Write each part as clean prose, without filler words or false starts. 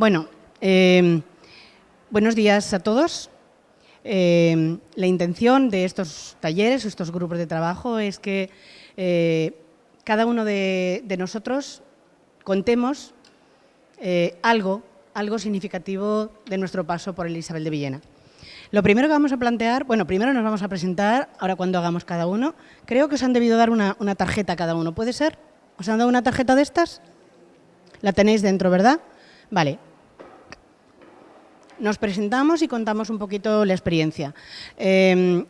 Bueno, buenos días a todos. La intención de estos talleres, estos grupos de trabajo, es que cada uno de nosotros contemos algo significativo de nuestro paso por el Isabel de Villena. Lo primero que vamos a plantear, bueno, primero nos vamos a presentar, ahora cuando hagamos cada uno. Creo que os han debido dar una tarjeta a cada uno, ¿puede ser? ¿Os han dado una tarjeta de estas? La tenéis dentro, ¿verdad? Vale. Nos presentamos y contamos un poquito la experiencia. La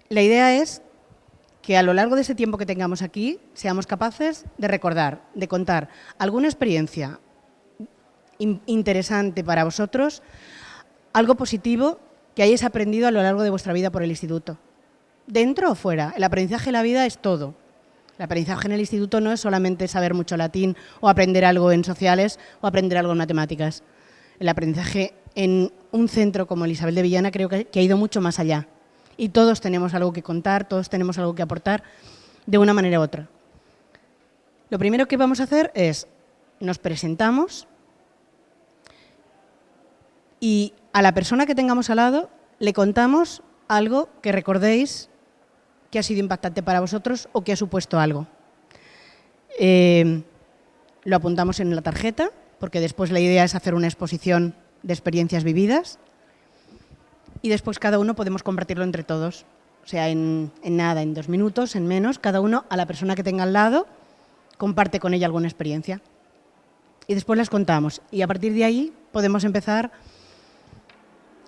idea es que a lo largo de ese tiempo que tengamos aquí seamos capaces de recordar, de contar alguna experiencia interesante para vosotros, algo positivo que hayáis aprendido a lo largo de vuestra vida por el instituto. Dentro o fuera, el aprendizaje de la vida es todo. El aprendizaje en el instituto no es solamente saber mucho latín o aprender algo en sociales o aprender algo en matemáticas. El aprendizaje en un centro como el Isabel de Villena creo que ha ido mucho más allá. Y todos tenemos algo que contar, todos tenemos algo que aportar de una manera u otra. Lo primero que vamos a hacer es, nos presentamos y a la persona que tengamos al lado le contamos algo que recordéis que ha sido impactante para vosotros o que ha supuesto algo. Lo apuntamos en la tarjeta, porque después la idea es hacer una exposición de experiencias vividas y después cada uno podemos compartirlo entre todos. O sea, en nada, en 2 minutos, en menos, cada uno a la persona que tenga al lado comparte con ella alguna experiencia. Y después las contamos. Y a partir de ahí podemos empezar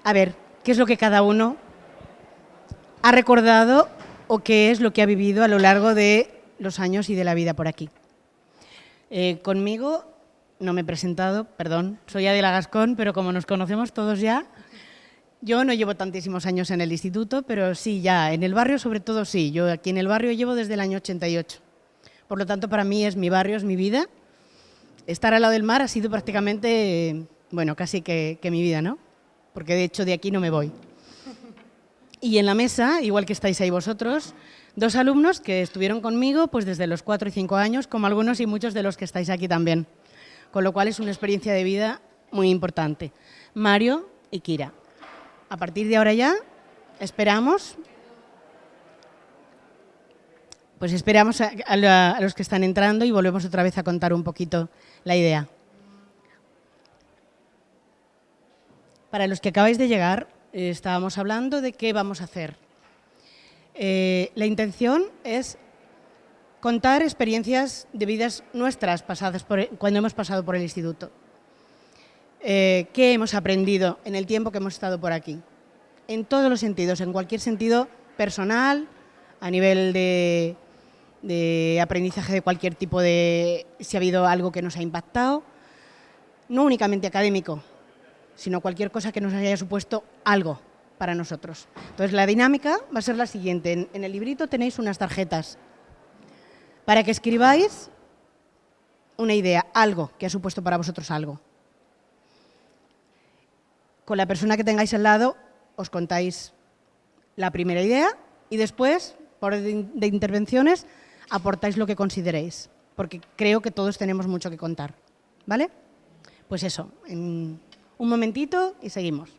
a ver qué es lo que cada uno ha recordado o qué es lo que ha vivido a lo largo de los años y de la vida por aquí. Conmigo, no me he presentado, perdón, soy Adela Gascón, pero como nos conocemos todos ya, yo no llevo tantísimos años en el instituto, pero sí, ya, en el barrio sobre todo sí. Yo aquí en el barrio llevo desde el año 88. Por lo tanto, para mí es mi barrio, es mi vida. Estar al lado del mar ha sido prácticamente, bueno, casi que mi vida, ¿no? Porque de hecho de aquí no me voy. Y en la mesa, igual que estáis ahí vosotros, 2 alumnos que estuvieron conmigo pues desde los 4 y 5 años, como algunos y muchos de los que estáis aquí también. Con lo cual es una experiencia de vida muy importante. Mario y Kira. A partir de ahora ya esperamos a los que están entrando y volvemos otra vez a contar un poquito la idea. Para los que acabáis de llegar, estábamos hablando de qué vamos a hacer. La intención es contar experiencias de vidas nuestras pasadas cuando hemos pasado por el instituto. ¿Qué hemos aprendido en el tiempo que hemos estado por aquí? En todos los sentidos, en cualquier sentido personal, a nivel de aprendizaje de cualquier tipo si ha habido algo que nos ha impactado, no únicamente académico, sino cualquier cosa que nos haya supuesto algo para nosotros. Entonces, la dinámica va a ser la siguiente. En el librito tenéis unas tarjetas para que escribáis una idea, algo que ha supuesto para vosotros algo. Con la persona que tengáis al lado os contáis la primera idea y después, por orden de intervenciones, aportáis lo que consideréis, porque creo que todos tenemos mucho que contar. ¿Vale? Pues eso, en un momentito y seguimos.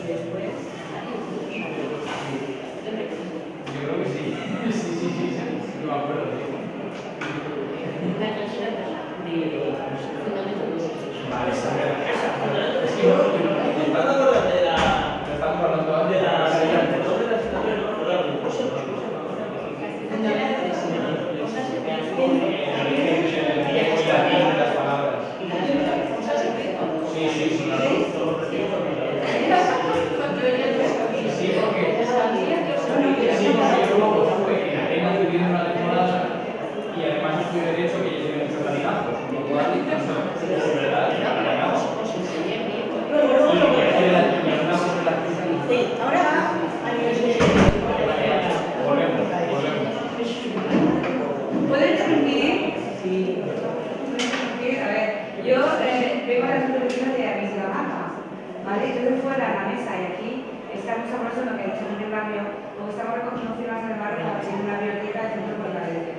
Yo creo que sí. Sí, sí, sí, sí. No me acuerdo. Vale, esa es que no, estamos hablando antes de la las palabras. Sí, sí, sí. Sí, porque yo luego fue en Atenas viviendo una temporada y además estudié Derecho que ya tiene muchos latigazos, con lo cual, es verdad, y alguna cosa de las Sí, ahora va a nivel de... volvemos. ¿Puedo interrumpir? Sí. ¿Puedo interrumpir? A ver, yo vengo a las supervisiones de Amisgamata, ¿vale? Entonces fuera en la mesa y aquí estamos hablando de lo que ha hecho en el barrio, o estamos recogiendo firmas en el barrio para hacer una biblioteca de centro polivalente,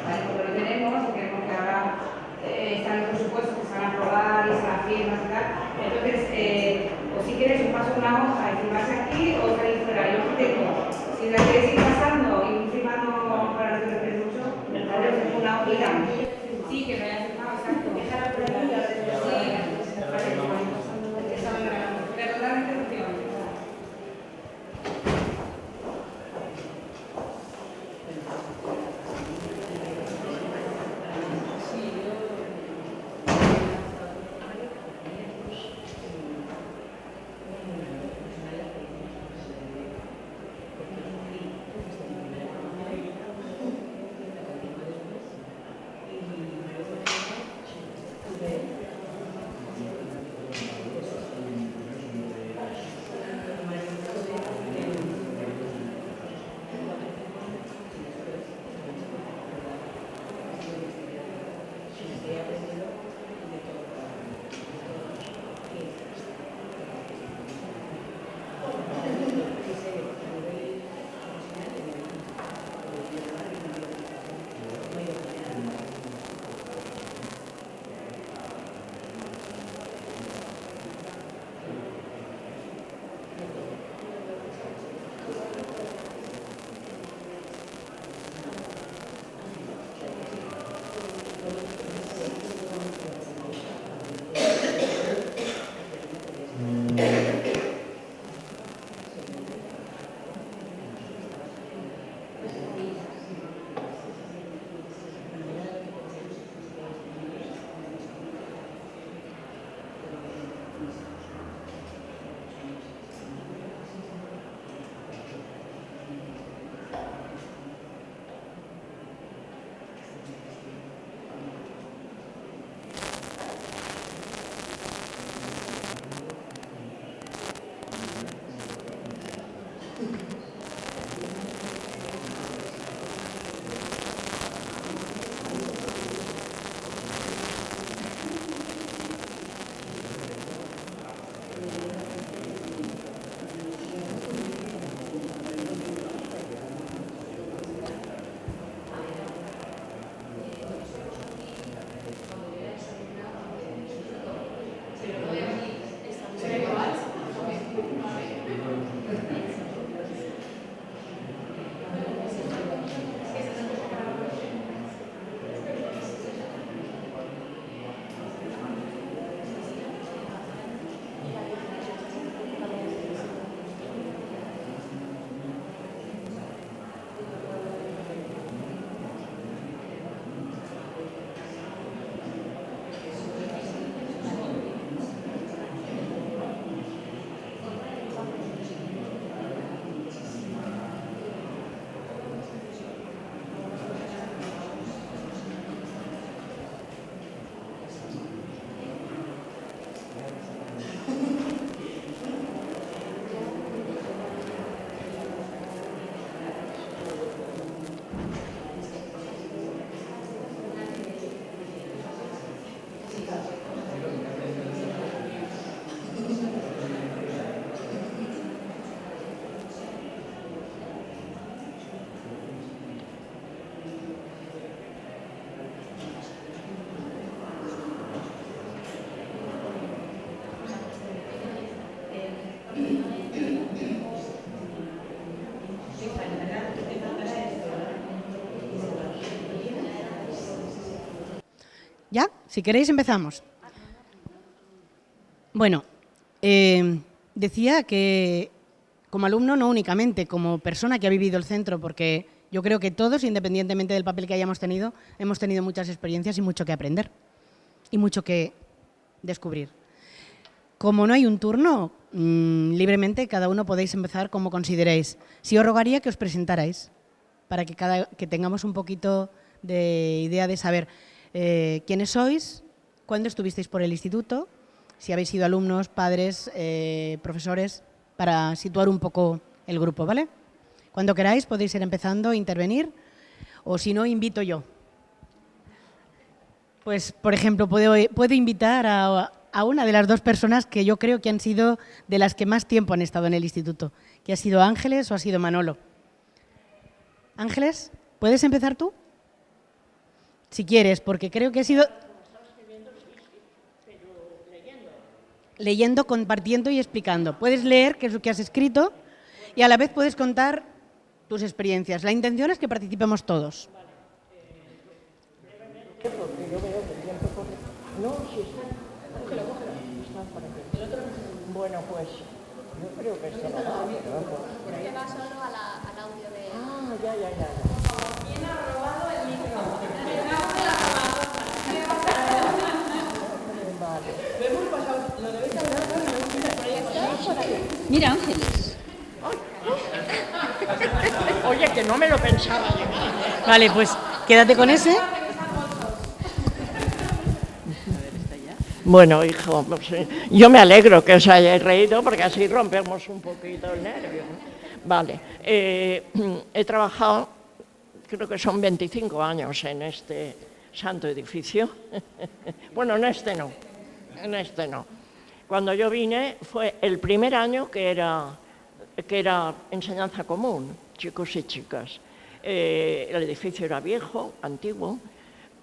¿vale? Porque lo tenemos y queremos que ahora están los presupuestos que se van a aprobar y se van a firmas y tal. Entonces, o si quieres, os paso una hoja y firmarse aquí o salir fuera. Yo no tengo. Si la queréis ir pasando y firmando para no tener mucho, ¿vale? Os dejo una hojita. Sí, que me haya firmado, exacto. Déjala por ahí y ahora sí, perdón la interrupción. Si queréis, empezamos. Bueno, decía que como alumno, no únicamente, como persona que ha vivido el centro, porque yo creo que todos, independientemente del papel que hayamos tenido, hemos tenido muchas experiencias y mucho que aprender y mucho que descubrir. Como no hay un turno, libremente cada uno podéis empezar como consideréis. Sí os rogaría que os presentarais para que tengamos un poquito de idea de saber quiénes sois, cuándo estuvisteis por el instituto, si habéis sido alumnos, padres, profesores, para situar un poco el grupo, ¿vale? Cuando queráis podéis ir empezando a intervenir, o si no, invito yo. Pues, por ejemplo, puedo invitar a una de las dos personas que yo creo que han sido de las que más tiempo han estado en el instituto, que ha sido Ángeles o ha sido Manolo. Ángeles, ¿puedes empezar tú? Si quieres, porque creo que ha sido... Leyendo, compartiendo y explicando. Puedes leer qué es lo que has escrito y a la vez puedes contar tus experiencias. La intención es que participemos todos. Bueno, pues yo creo que esto no va. Que va solo al audio de... Ah, ya. ¿Quién ha robado el micro? Mira, Ángeles. Oye, que no me lo pensaba yo. Vale, pues quédate con ese. Bueno, hijo, yo me alegro que os hayáis reído porque así rompemos un poquito el nervio. Vale, he trabajado, creo que son 25 años en este santo edificio. Bueno, en este no. Cuando yo vine fue el primer año que era enseñanza común, chicos y chicas. El edificio era viejo, antiguo,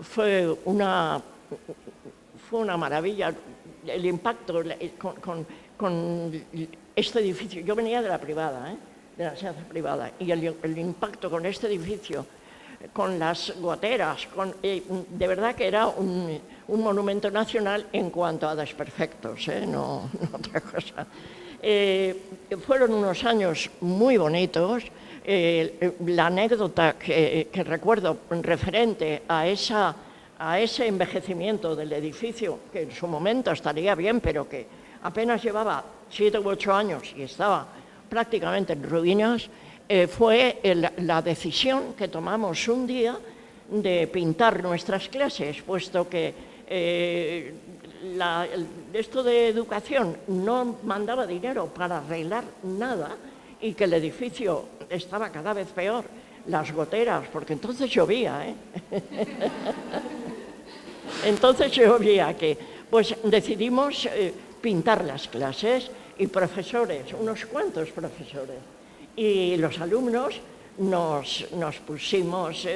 fue una maravilla el impacto con este edificio. Yo venía de la privada, de la enseñanza privada, y el impacto con este edificio, con las goteras, de verdad que era un monumento nacional en cuanto a desperfectos, no otra cosa. Fueron unos años muy bonitos. La anécdota que recuerdo referente a ese envejecimiento del edificio, que en su momento estaría bien, pero que apenas llevaba 7 u 8 años y estaba prácticamente en ruinas, fue la decisión que tomamos un día de pintar nuestras clases, puesto que esto de educación no mandaba dinero para arreglar nada y que el edificio estaba cada vez peor, las goteras, porque entonces llovía, Entonces llovía que, pues decidimos pintar las clases y profesores, unos cuantos profesores, y los alumnos nos pusimos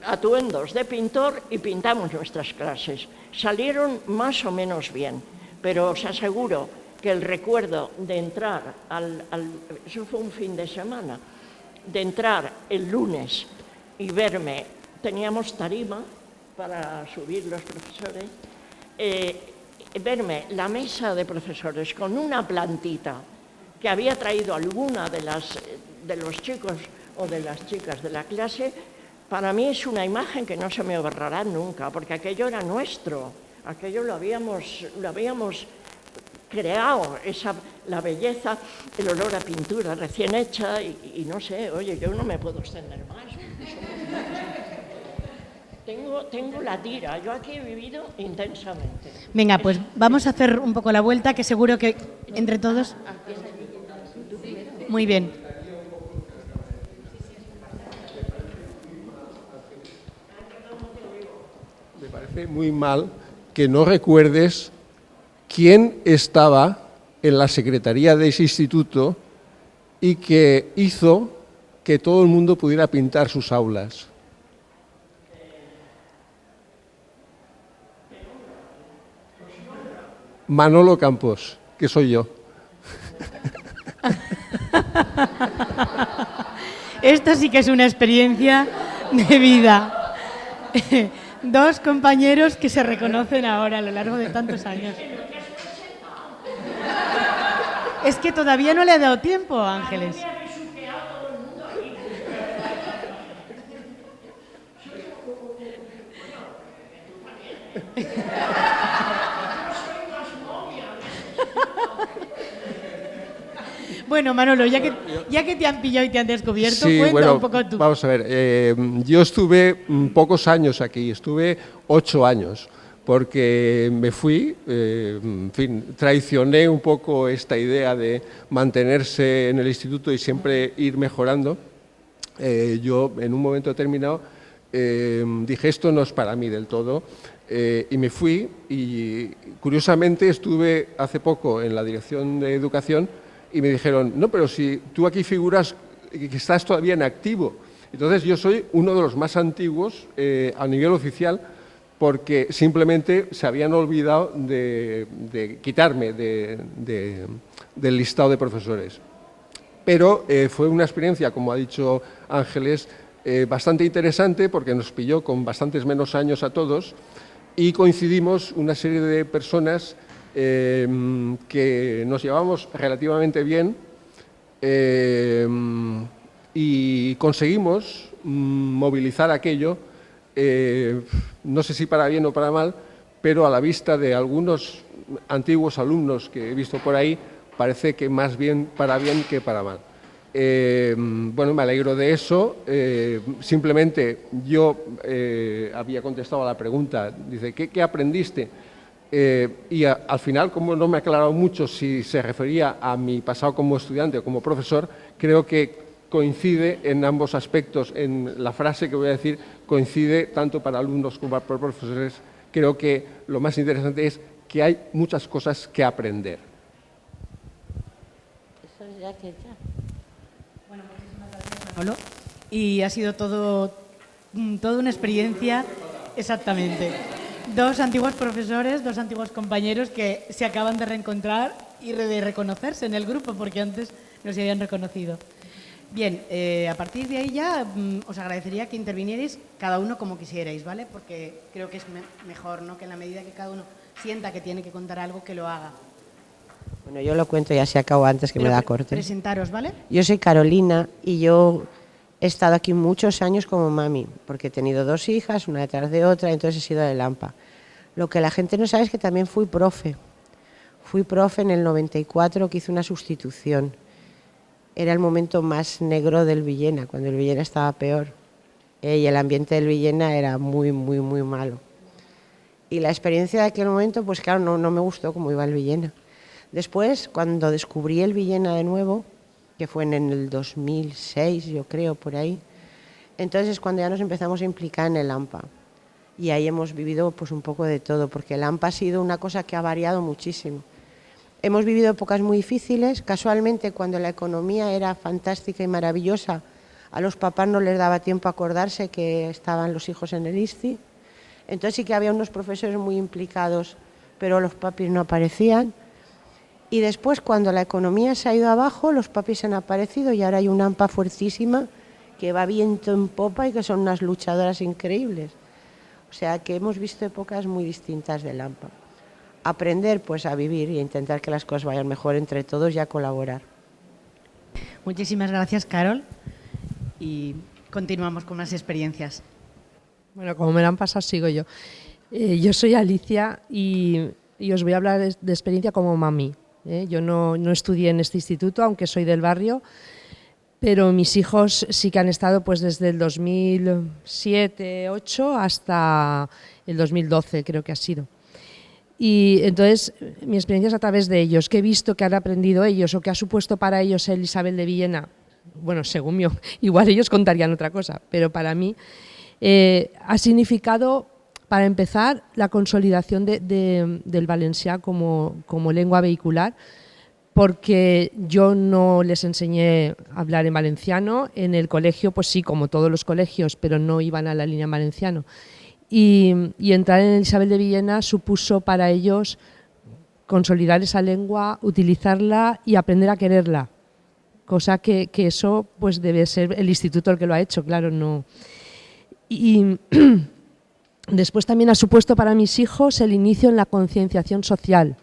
atuendos de pintor y pintamos nuestras clases. Salieron más o menos bien, pero os aseguro que el recuerdo de entrar eso fue un fin de semana, de entrar el lunes y verme, teníamos tarima para subir los profesores, verme la mesa de profesores con una plantita que había traído alguna de los chicos o de las chicas de la clase, para mí es una imagen que no se me borrará nunca, porque aquello era nuestro, aquello lo habíamos creado, la belleza, el olor a pintura recién hecha y no sé, oye, yo no me puedo extender más. Tengo la tira, yo aquí he vivido intensamente. Venga, pues vamos a hacer un poco la vuelta, que seguro que entre todos... Muy bien. Me parece muy mal que no recuerdes quién estaba en la secretaría de ese instituto y que hizo que todo el mundo pudiera pintar sus aulas. Manolo Campos, que soy yo. Esta sí que es una experiencia de vida. Dos compañeros que se reconocen ahora a lo largo de tantos años. Es que todavía no le ha dado tiempo, Ángeles. Bueno, Manolo, ya que te han pillado y te han descubierto, Sí, cuenta bueno, un poco tú. vamos a ver, yo estuve pocos años aquí, estuve 8 años, porque me fui, en fin, traicioné un poco esta idea de mantenerse en el instituto y siempre ir mejorando. Yo, en un momento determinado, dije, esto no es para mí del todo, y me fui, y curiosamente estuve hace poco en la Dirección de Educación, y me dijeron, no, pero si tú aquí figuras que estás todavía en activo. Entonces yo soy uno de los más antiguos a nivel oficial, porque simplemente se habían olvidado de quitarme del listado de profesores. Pero fue una experiencia, como ha dicho Ángeles, bastante interesante, porque nos pilló con bastantes menos años a todos, y coincidimos una serie de personas que nos llevamos relativamente bien, y conseguimos movilizar aquello, no sé si para bien o para mal, pero a la vista de algunos antiguos alumnos que he visto por ahí, parece que más bien para bien que para mal. Bueno, me alegro de eso. Simplemente yo había contestado a la pregunta, dice, ¿qué aprendiste? Y al final, como no me ha aclarado mucho si se refería a mi pasado como estudiante o como profesor, creo que coincide en ambos aspectos. En la frase que voy a decir, coincide tanto para alumnos como para profesores. Creo que lo más interesante es que hay muchas cosas que aprender. Eso ya que ya. Bueno, muchísimas gracias, Manolo. Y ha sido toda una experiencia, exactamente. Dos antiguos profesores, dos antiguos compañeros que se acaban de reencontrar y de reconocerse en el grupo, porque antes no se habían reconocido. Bien, a partir de ahí ya os agradecería que intervinierais cada uno como quisierais, ¿vale? Porque creo que es mejor, ¿no?, que en la medida que cada uno sienta que tiene que contar algo, que lo haga. Bueno, yo lo cuento, ya se acabó antes que Pero me da corte. Presentaros, ¿vale? Yo soy Carolina y yo he estado aquí muchos años como mami, porque he tenido 2 hijas, una detrás de otra, entonces he sido de Lampa. Lo que la gente no sabe es que también fui profe. Fui profe en el 94, que hice una sustitución. Era el momento más negro del Villena, cuando el Villena estaba peor. Y el ambiente del Villena era muy, muy, muy malo. Y la experiencia de aquel momento, pues claro, no me gustó cómo iba el Villena. Después, cuando descubrí el Villena de nuevo, que fue en el 2006, yo creo, por ahí, entonces es cuando ya nos empezamos a implicar en el AMPA. Y ahí hemos vivido pues un poco de todo, porque el AMPA ha sido una cosa que ha variado muchísimo. Hemos vivido épocas muy difíciles, casualmente cuando la economía era fantástica y maravillosa, a los papás no les daba tiempo a acordarse que estaban los hijos en el ISCI. Entonces sí que había unos profesores muy implicados, pero los papis no aparecían. Y después, cuando la economía se ha ido abajo, los papis han aparecido y ahora hay una AMPA fuertísima que va viento en popa y que son unas luchadoras increíbles. O sea que hemos visto épocas muy distintas del AMPA. Aprender pues a vivir y a intentar que las cosas vayan mejor entre todos y a colaborar. Muchísimas gracias, Carol. Y continuamos con más experiencias. Bueno, como me la han pasado, sigo yo. Yo soy Alicia y os voy a hablar de experiencia como mami. Yo no estudié en este instituto, aunque soy del barrio, pero mis hijos sí que han estado pues desde el 2007-2008 hasta el 2012, creo que ha sido. Y entonces mi experiencia es a través de ellos, que he visto que han aprendido ellos o que ha supuesto para ellos el Isabel de Villena. Bueno, según yo, igual ellos contarían otra cosa, pero para mí ha significado, para empezar, la consolidación del valencià como lengua vehicular, porque yo no les enseñé a hablar en valenciano. En el colegio, pues sí, como todos los colegios, pero no iban a la línea en valenciano. Y entrar en el Isabel de Villena supuso para ellos consolidar esa lengua, utilizarla y aprender a quererla. Cosa que eso pues debe ser el instituto el que lo ha hecho, claro, no. Y Después también ha supuesto para mis hijos el inicio en la concienciación social.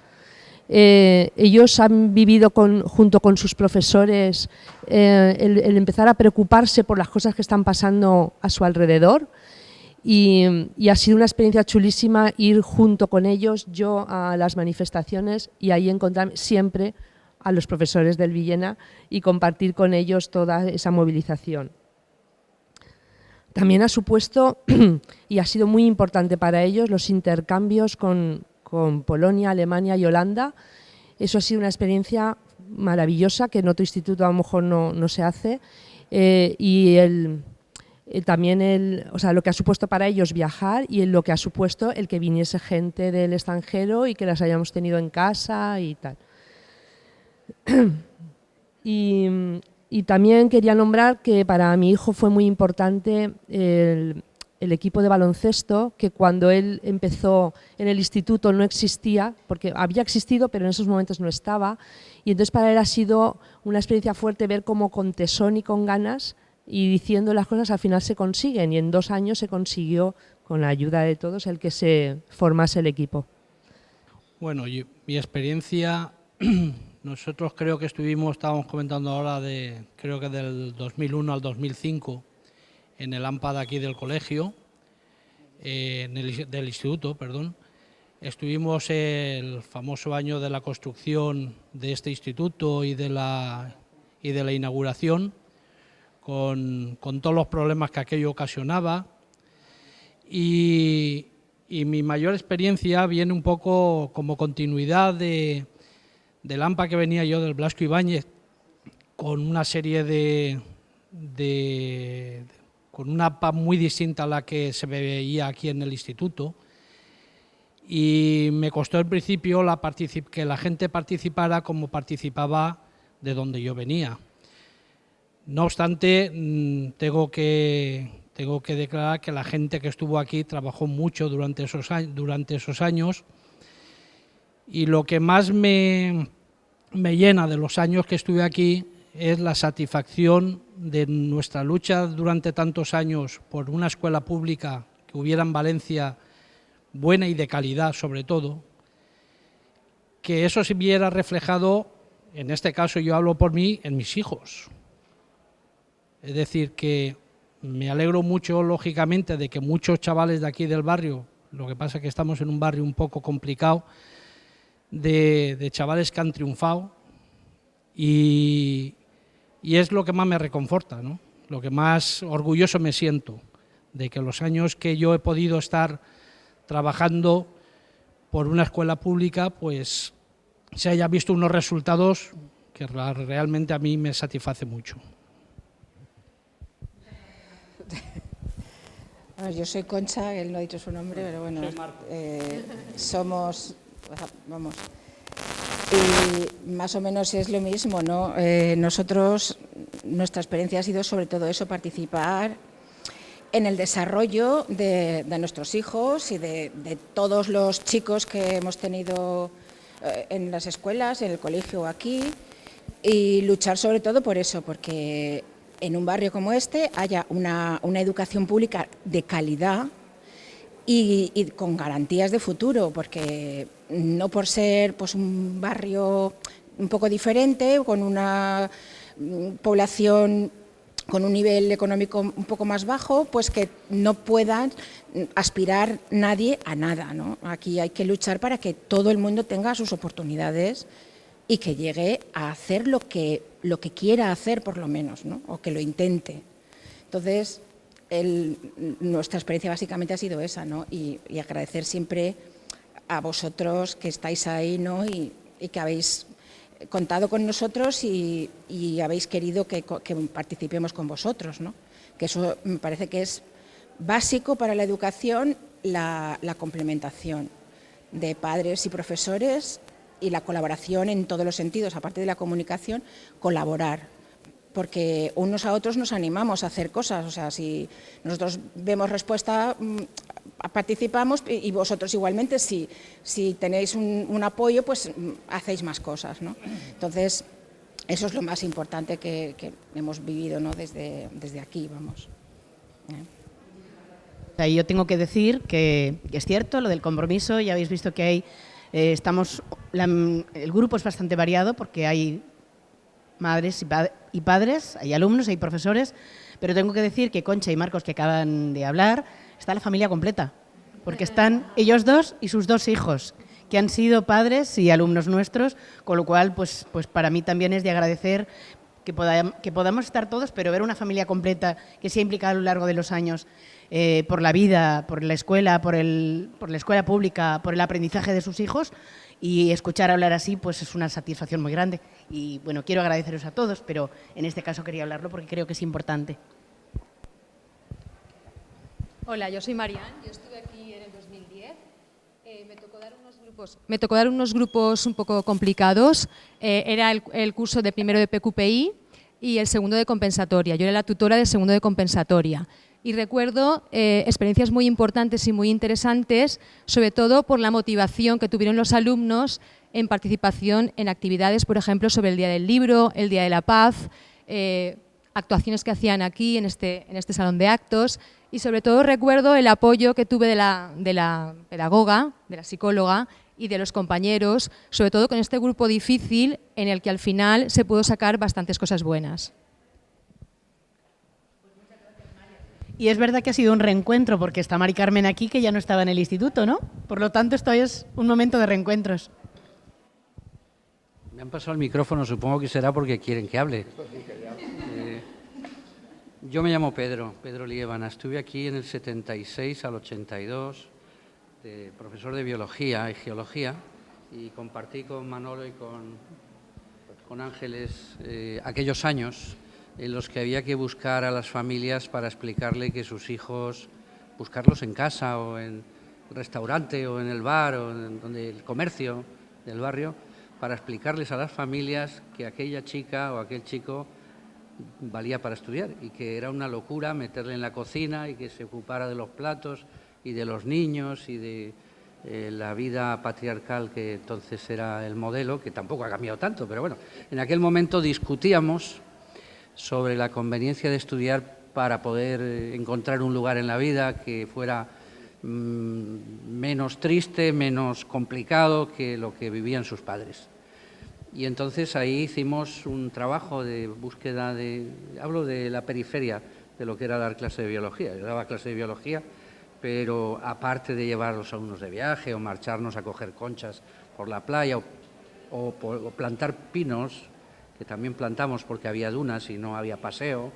Ellos han vivido junto con sus profesores el empezar a preocuparse por las cosas que están pasando a su alrededor y ha sido una experiencia chulísima ir junto con ellos, yo a las manifestaciones y ahí encontrarme siempre a los profesores del Villena y compartir con ellos toda esa movilización. También ha supuesto, y ha sido muy importante para ellos, los intercambios con Polonia, Alemania y Holanda. Eso ha sido una experiencia maravillosa que en otro instituto a lo mejor no se hace. También lo que ha supuesto para ellos viajar y lo que ha supuesto el que viniese gente del extranjero y que las hayamos tenido en casa y tal. Y también quería nombrar que para mi hijo fue muy importante el equipo de baloncesto, que cuando él empezó en el instituto no existía, porque había existido pero en esos momentos no estaba, y entonces para él ha sido una experiencia fuerte ver cómo con tesón y con ganas y diciendo las cosas al final se consiguen, y en 2 años se consiguió, con la ayuda de todos, el que se formase el equipo. Bueno, mi experiencia, nosotros creo que estábamos comentando ahora, creo que del 2001 al 2005, en el AMPA de aquí del colegio, del instituto, perdón. Estuvimos el famoso año de la construcción de este instituto y de la inauguración, con todos los problemas que aquello ocasionaba. Y mi mayor experiencia viene un poco como continuidad del AMPA que venía yo, del Blasco Ibáñez, con una serie con una AMPA muy distinta a la que se veía aquí en el instituto, y me costó al principio que la gente participara como participaba de donde yo venía. No obstante, tengo que declarar que la gente que estuvo aquí trabajó mucho durante esos años, y lo que más me llena de los años que estuve aquí es la satisfacción de nuestra lucha durante tantos años por una escuela pública que hubiera en Valencia, buena y de calidad sobre todo, que eso se viera reflejado, en este caso yo hablo por mí, en mis hijos. Es decir, que me alegro mucho, lógicamente, de que muchos chavales de aquí del barrio, lo que pasa es que estamos en un barrio un poco complicado, de chavales que han triunfado, y es lo que más me reconforta, ¿no? Lo que más orgulloso me siento, de que los años que yo he podido estar trabajando por una escuela pública, pues se haya visto unos resultados que realmente a mí me satisface mucho. Bueno, yo soy Concha, él no ha dicho su nombre, pero bueno, somos, vamos, y más o menos es lo mismo, ¿no? Nosotros, nuestra experiencia ha sido sobre todo eso, participar en el desarrollo de nuestros hijos y de todos los chicos que hemos tenido en las escuelas, en el colegio aquí, y luchar sobre todo por eso, porque en un barrio como este haya una educación pública de calidad y con garantías de futuro, porque no por ser pues un barrio un poco diferente, con una población con un nivel económico un poco más bajo, pues que no puedan aspirar nadie a nada, ¿no? Aquí hay que luchar para que todo el mundo tenga sus oportunidades y que llegue a hacer lo que quiera hacer, por lo menos, ¿no? O que lo intente. Entonces, nuestra experiencia básicamente ha sido esa, ¿no? Y agradecer siempre a vosotros que estáis ahí, ¿no? Y que habéis contado con nosotros y habéis querido que participemos con vosotros, ¿no? Que eso me parece que es básico para la educación, la complementación de padres y profesores y la colaboración en todos los sentidos, aparte de la comunicación, colaborar, porque unos a otros nos animamos a hacer cosas, o sea, si nosotros vemos respuesta, participamos, y vosotros igualmente, si tenéis un apoyo, pues hacéis más cosas, ¿no? Entonces, eso es lo más importante que hemos vivido, ¿no? Desde aquí, vamos. Ahí yo tengo que decir que es cierto lo del compromiso. Ya habéis visto que hay, el grupo es bastante variado porque hay madres y padres, hay alumnos, hay profesores, pero tengo que decir que Concha y Marcos, que acaban de hablar, está la familia completa, porque están ellos dos y sus 2 hijos, que han sido padres y alumnos nuestros, con lo cual pues para mí también es de agradecer que podamos estar todos, pero ver una familia completa que se ha implicado a lo largo de los años por la vida, por la escuela, por la escuela pública, por el aprendizaje de sus hijos, y escuchar hablar así pues es una satisfacción muy grande. Y bueno, quiero agradeceros a todos, pero en este caso quería hablarlo porque creo que es importante. Hola, yo soy Marian, yo estuve aquí en el 2010. Me tocó dar unos grupos un poco complicados. Era el curso de primero de PQPI y el segundo de compensatoria. Yo era la tutora del segundo de compensatoria. Y recuerdo experiencias muy importantes y muy interesantes, sobre todo por la motivación que tuvieron los alumnos en participación en actividades, por ejemplo, sobre el Día del Libro, el Día de la Paz, actuaciones que hacían aquí en este salón de actos, y sobre todo recuerdo el apoyo que tuve de la pedagoga, de la psicóloga y de los compañeros, sobre todo con este grupo difícil en el que al final se pudo sacar bastantes cosas buenas. Y es verdad que ha sido un reencuentro, porque está Mari Carmen aquí, que ya no estaba en el instituto, ¿no? Por lo tanto, esto es un momento de reencuentros. Me han pasado el micrófono, supongo que será porque quieren que hable. Yo me llamo Pedro Liébana. Estuve aquí en el 76 al 82, profesor de biología y geología, y compartí con Manolo y con Ángeles aquellos años en los que había que buscar a las familias para explicarle que sus hijos, buscarlos en casa o en el restaurante o en el bar o en donde el comercio del barrio, para explicarles a las familias que aquella chica o aquel chico valía para estudiar y que era una locura meterle en la cocina y que se ocupara de los platos y de los niños y de la vida patriarcal que entonces era el modelo, que tampoco ha cambiado tanto, pero bueno, en aquel momento discutíamos sobre la conveniencia de estudiar para poder encontrar un lugar en la vida que fuera menos triste, menos complicado que lo que vivían sus padres. Y entonces ahí hicimos un trabajo de búsqueda hablo de la periferia de lo que era dar clase de biología. Yo daba clase de biología, pero aparte de llevar a los alumnos de viaje o marcharnos a coger conchas por la playa o plantar pinos, que también plantamos porque había dunas y no había paseo,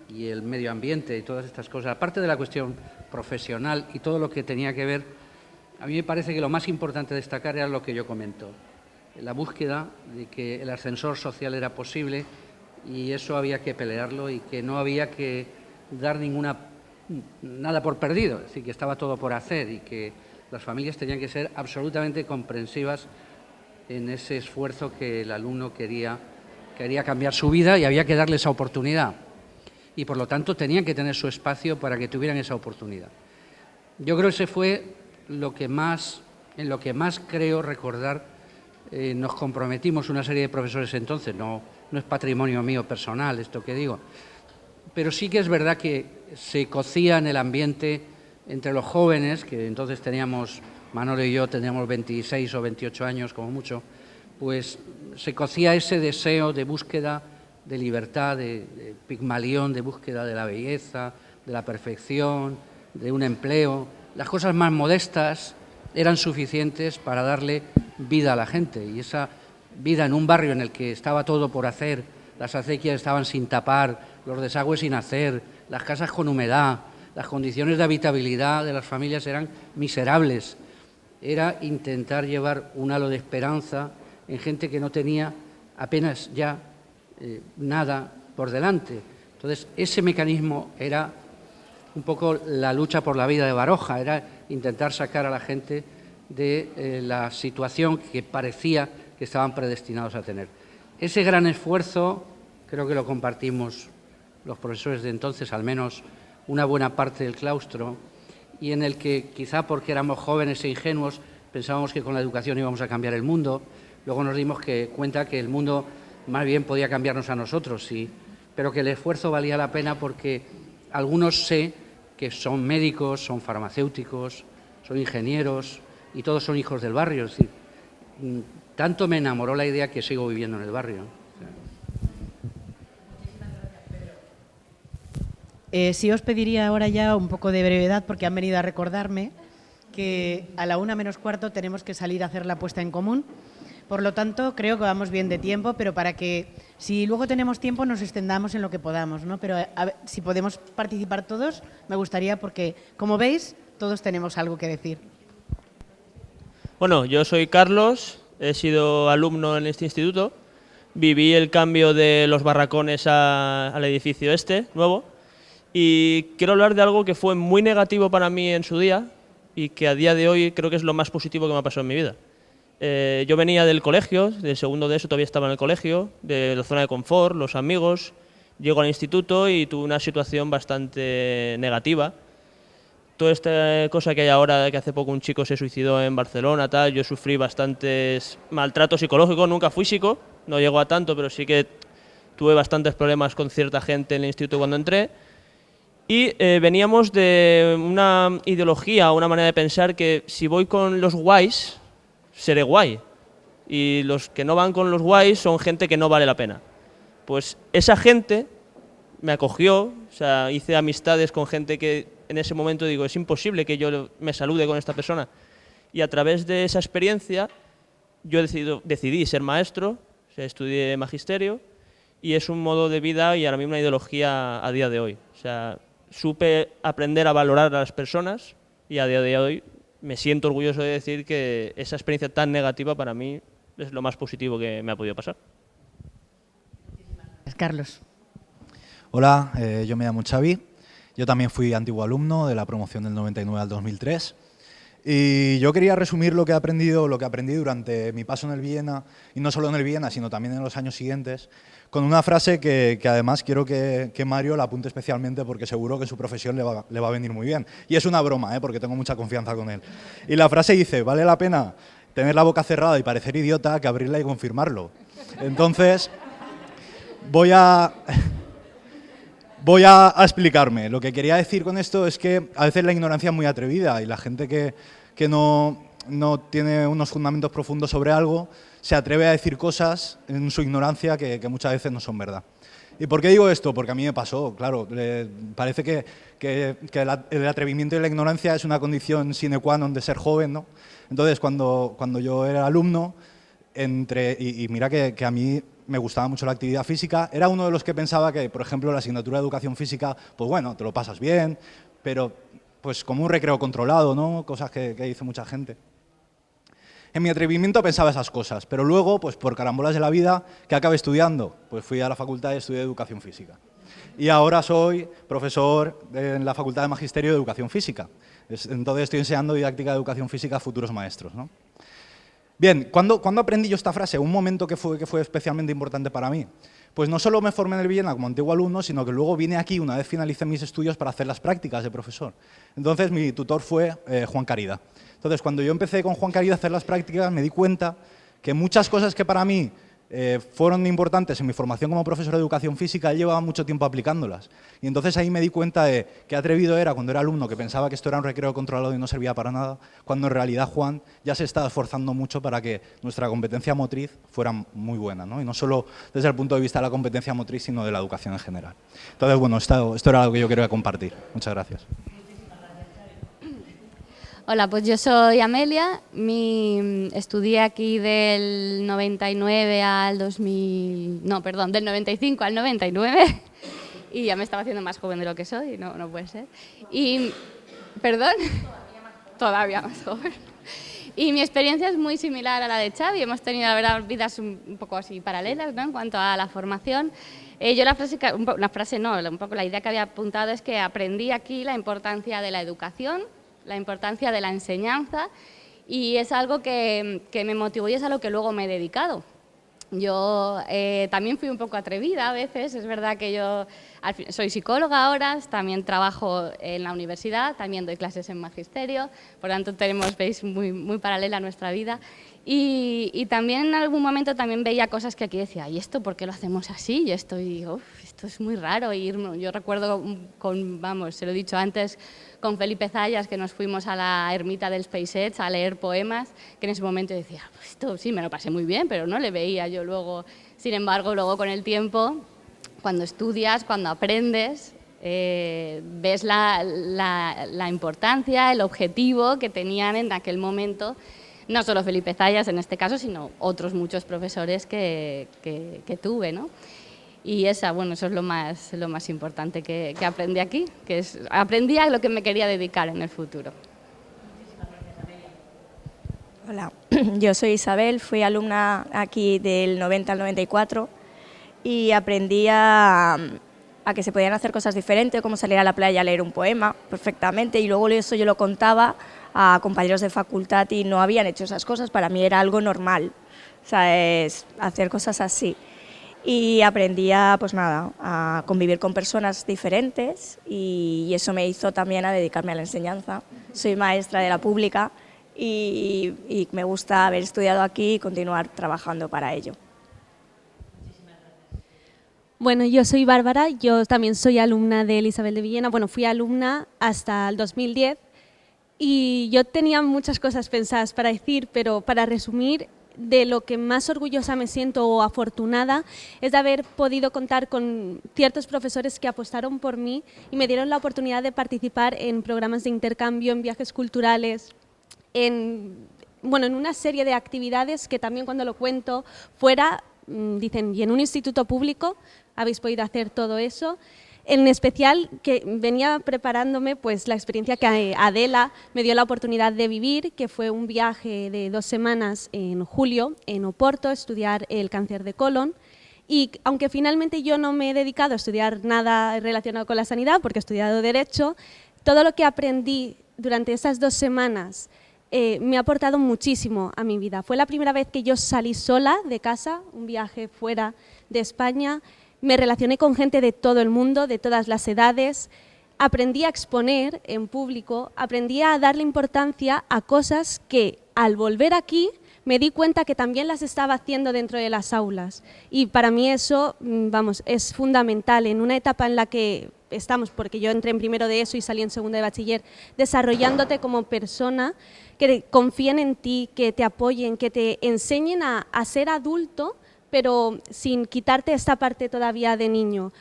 y el medio ambiente y todas estas cosas, aparte de la cuestión profesional y todo lo que tenía que ver, a mí me parece que lo más importante destacar era lo que yo comento, la búsqueda de que el ascensor social era posible y eso había que pelearlo y que no había que dar nada por perdido, es decir, que estaba todo por hacer y que las familias tenían que ser absolutamente comprensivas en ese esfuerzo que el alumno quería cambiar su vida y había que darle esa oportunidad. Y por lo tanto tenían que tener su espacio para que tuvieran esa oportunidad. Yo creo que ese fue en lo que más creo recordar, nos comprometimos una serie de profesores entonces, no es patrimonio mío personal esto que digo, pero sí que es verdad que se cocía en el ambiente entre los jóvenes, que entonces teníamos, Manolo y yo teníamos 26 o 28 años como mucho, pues se cocía ese deseo de búsqueda de libertad, de Pigmalión, de búsqueda de la belleza, de la perfección, de un empleo. Las cosas más modestas eran suficientes para darle vida a la gente, y esa vida en un barrio en el que estaba todo por hacer, las acequias estaban sin tapar, los desagües sin hacer, las casas con humedad, las condiciones de habitabilidad de las familias eran miserables. Era intentar llevar un halo de esperanza en gente que no tenía apenas ya nada por delante. Entonces, ese mecanismo era un poco la lucha por la vida de Baroja, era intentar sacar a la gente de la situación que parecía que estaban predestinados a tener. Ese gran esfuerzo creo que lo compartimos los profesores de entonces, al menos una buena parte del claustro, y en el que quizá porque éramos jóvenes e ingenuos pensábamos que con la educación íbamos a cambiar el mundo. Luego nos dimos cuenta que el mundo más bien podía cambiarnos a nosotros, sí, pero que el esfuerzo valía la pena porque algunos sé que son médicos, son farmacéuticos, son ingenieros y todos son hijos del barrio. Es decir, tanto me enamoró la idea que sigo viviendo en el barrio. Sí os pediría ahora ya un poco de brevedad porque han venido a recordarme que a la 1:45 tenemos que salir a hacer la puesta en común. Por lo tanto, creo que vamos bien de tiempo, pero para que, si luego tenemos tiempo, nos extendamos en lo que podamos, ¿no? Pero si podemos participar todos, me gustaría porque, como veis, todos tenemos algo que decir. Bueno, yo soy Carlos, he sido alumno en este instituto, viví el cambio de los barracones al edificio este, nuevo, y quiero hablar de algo que fue muy negativo para mí en su día y que a día de hoy creo que es lo más positivo que me ha pasado en mi vida. Yo venía del colegio, del segundo de eso todavía estaba en el colegio, de la zona de confort, los amigos, llego al instituto y tuve una situación bastante negativa. Toda esta cosa que hay ahora, que hace poco un chico se suicidó en Barcelona, tal, yo sufrí bastantes maltratos psicológicos, nunca físico, no llegó a tanto, pero sí que tuve bastantes problemas con cierta gente en el instituto cuando entré. Y veníamos de una ideología, una manera de pensar que si voy con los guays, seré guay. Y los que no van con los guays son gente que no vale la pena. Pues esa gente me acogió, o sea, hice amistades con gente que en ese momento digo, es imposible que yo me salude con esta persona. Y a través de esa experiencia yo decidí ser maestro, o sea, estudié magisterio y es un modo de vida y ahora mismo una ideología a día de hoy. O sea, supe aprender a valorar a las personas y a día de hoy me siento orgulloso de decir que esa experiencia tan negativa para mí es lo más positivo que me ha podido pasar. Carlos. Hola, yo me llamo Xavi. Yo también fui antiguo alumno de la promoción del 99 al 2003. Y yo quería resumir lo que aprendí durante mi paso en el Villena, y no solo en el Villena, sino también en los años siguientes, con una frase que además quiero que Mario la apunte especialmente porque seguro que su profesión le va a venir muy bien. Y es una broma, porque tengo mucha confianza con él. Y la frase dice, vale la pena tener la boca cerrada y parecer idiota que abrirla y confirmarlo. Entonces, voy a explicarme. Lo que quería decir con esto es que a veces la ignorancia es muy atrevida y la gente que no tiene unos fundamentos profundos sobre algo se atreve a decir cosas en su ignorancia que muchas veces no son verdad. ¿Y por qué digo esto? Porque a mí me pasó, claro, parece que el atrevimiento y la ignorancia es una condición sine qua non de ser joven, ¿no? Entonces, cuando yo era alumno, y mira que a mí me gustaba mucho la actividad física, era uno de los que pensaba que, por ejemplo, la asignatura de educación física, pues bueno, te lo pasas bien, pero pues como un recreo controlado, ¿no? Cosas que dice mucha gente. En mi atrevimiento pensaba esas cosas, pero luego, pues por carambolas de la vida, ¿qué acabé estudiando? Pues fui a la facultad y estudié educación física. Y ahora soy profesor en la Facultad de Magisterio de Educación Física. Entonces estoy enseñando didáctica de educación física a futuros maestros, ¿no? Bien, ¿cuándo aprendí yo esta frase? Un momento que fue especialmente importante para mí. Pues no solo me formé en el Villena como antiguo alumno, sino que luego vine aquí una vez finalicé mis estudios para hacer las prácticas de profesor. Entonces mi tutor fue Juan Caridad. Entonces cuando yo empecé con Juan Caridad a hacer las prácticas me di cuenta que muchas cosas que para mí fueron importantes en mi formación como profesor de educación física, él llevaba mucho tiempo aplicándolas. Y entonces ahí me di cuenta de qué atrevido era cuando era alumno, que pensaba que esto era un recreo controlado y no servía para nada, cuando en realidad Juan ya se estaba esforzando mucho para que nuestra competencia motriz fuera muy buena, ¿no? Y no solo desde el punto de vista de la competencia motriz, sino de la educación en general. Entonces, bueno, esto era algo que yo quería compartir. Muchas gracias. Hola, pues yo soy Amelia, estudié aquí del 99 al 2000, no, perdón, del 95 al 99 y ya me estaba haciendo más joven de lo que soy, no puede ser. Y, ¿perdón? Todavía más joven. Y mi experiencia es muy similar a la de Xavi, hemos tenido, la verdad, vidas un poco así paralelas, ¿no?, en cuanto a la formación. Yo un poco la idea que había apuntado es que aprendí aquí la importancia de la educación, la importancia de la enseñanza, y es algo que me motivó y es a lo que luego me he dedicado. Yo también fui un poco atrevida a veces, es verdad que yo soy psicóloga ahora, también trabajo en la universidad, también doy clases en magisterio, por lo tanto veis, muy paralela nuestra vida. Y también en algún momento también veía cosas que aquí decía, ¿y esto por qué lo hacemos así? Y esto, y digo, "Uf, esto es muy raro". Yo recuerdo, se lo he dicho antes, con Felipe Zayas, que nos fuimos a la ermita del SpaceX a leer poemas, que en ese momento decía, pues esto sí, me lo pasé muy bien, pero no le veía yo luego. Sin embargo, luego con el tiempo, cuando estudias, cuando aprendes, ves la importancia, el objetivo que tenían en aquel momento, no solo Felipe Zayas en este caso, sino otros muchos profesores que tuve, ¿no? Y eso es lo más importante que aprendí aquí, aprendí a lo que me quería dedicar en el futuro. Hola, yo soy Isabel, fui alumna aquí del 90 al 94 y aprendí a que se podían hacer cosas diferentes, como salir a la playa a leer un poema perfectamente, y luego eso yo lo contaba a compañeros de facultad y no habían hecho esas cosas, para mí era algo normal, o sea, es hacer cosas así. Y aprendí a convivir con personas diferentes y eso me hizo también a dedicarme a la enseñanza. Soy maestra de la pública y me gusta haber estudiado aquí y continuar trabajando para ello. Bueno, yo soy Bárbara, yo también soy alumna de Isabel de Villena. Bueno, fui alumna hasta el 2010 y yo tenía muchas cosas pensadas para decir, pero para resumir, de lo que más orgullosa me siento o afortunada es de haber podido contar con ciertos profesores que apostaron por mí y me dieron la oportunidad de participar en programas de intercambio, en viajes culturales, en una serie de actividades que también cuando lo cuento fuera dicen, ¿y en un instituto público habéis podido hacer todo eso? En especial, que venía preparándome pues la experiencia que Adela me dio la oportunidad de vivir, que fue un viaje de 2 semanas en julio en Oporto, estudiar el cáncer de colon. Y aunque finalmente yo no me he dedicado a estudiar nada relacionado con la sanidad, porque he estudiado Derecho, todo lo que aprendí durante esas 2 semanas me ha aportado muchísimo a mi vida. Fue la primera vez que yo salí sola de casa, un viaje fuera de España. Me relacioné con gente de todo el mundo, de todas las edades, aprendí a exponer en público, aprendí a darle importancia a cosas que al volver aquí me di cuenta que también las estaba haciendo dentro de las aulas. Y para mí eso, es fundamental en una etapa en la que estamos, porque yo entré en primero de ESO y salí en segundo de bachiller, desarrollándote como persona, que confíen en ti, que te apoyen, que te enseñen a ser adulto, pero sin quitarte esta parte todavía de niño.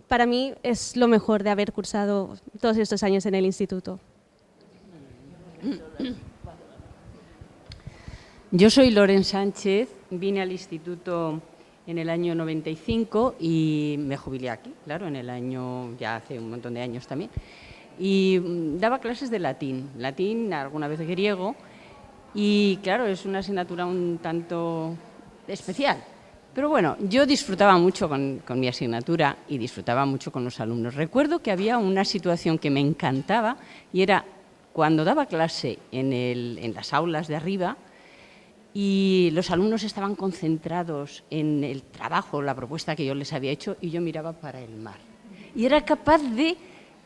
Para mí es lo mejor de haber cursado todos estos años en el instituto. Yo soy Loren Sánchez, vine al instituto en el año 95 y me jubilé aquí, claro, ya hace un montón de años también. Y daba clases de latín, alguna vez de griego, y claro, es una asignatura un tanto especial. Pero bueno, yo disfrutaba mucho con mi asignatura y disfrutaba mucho con los alumnos. Recuerdo que había una situación que me encantaba y era cuando daba clase en las aulas de arriba y los alumnos estaban concentrados en el trabajo, la propuesta que yo les había hecho y yo miraba para el mar. Y era capaz de